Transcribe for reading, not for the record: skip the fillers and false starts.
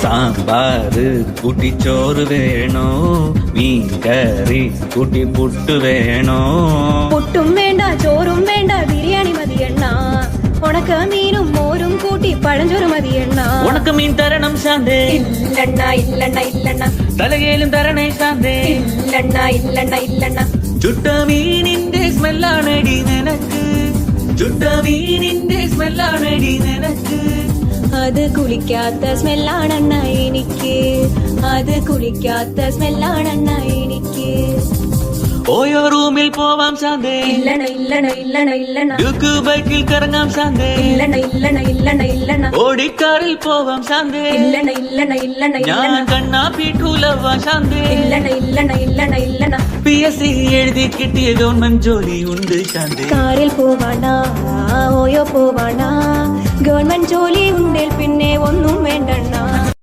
സാമ്പാറ് കൂട്ടിച്ചോറ് വേണോ, മീൻകറി കൂട്ടി പുട്ട് വേണോ? പുട്ടും വേണ്ട ചോറും വേണ്ട ബിരിയാണി മതിയെണ്ണ, ഉണക്ക മീനും മോരും കൂട്ടി പഴഞ്ചോറ് മതിയെണ്ണ. ഉണക്ക മീൻ തരണം ശാന്തേ, ഇല്ലെണ്ണ ഇല്ലെണ്ണ ഇല്ലെണ്ണ. തലകേലും തരണേ ശാന്തേ, ഇല്ലെണ്ണ ഇല്ലെണ്ണ ഇല്ലെണ്ണ. ചുട്ട മീനിന്റെ സ്മെല്ലാണടി നിനക്ക്, ചുട്ട മീനിന്റെ സ്മെല്ലാണടി നിനക്ക്. അത് കുളിക്കാത്ത സ്മെല്ലാണെണ്ണ എനിക്ക്, അത് കുളിക്കാത്ത സ്മെല്ലാണെണ്ണ എനിക്ക്. ഓയോ റൂമിൽ പോവാം ശാന്തേ, ഇല്ലണ ഇല്ലണ ഇല്ലണ ഇല്ലണ. ഡ്യൂക്ക് ബൈക്കിൽ കറങ്ങാം ശാന്തേ, ഇല്ലണ ഇല്ലണ ഇല്ലണ ഇല്ലണ. ഓടിക്കാറിൽ പോവാം ശാന്തേ, ഇല്ലണ ഇല്ലണ ഇല്ലണ ഞാൻ ഇല്ലണ. കണ്ണാപ്പിട്ടൂലവാ ശാന്തേ. ഇല്ലണ ഇല്ലണ ഇല്ലണ ഇല്ലണ. PSC എഴുതി കിട്ടിയ ഗവൺമെന്റ് ജോലി ഉണ്ട് ശാന്തേ. കാറിൽ പോവാണ ഓയോ പോവാണ, ഗവൺമെന്റ് ജോലി ഉണ്ടേൽ പിന്നെ ഒന്നും വേണ്ടണ്ണ.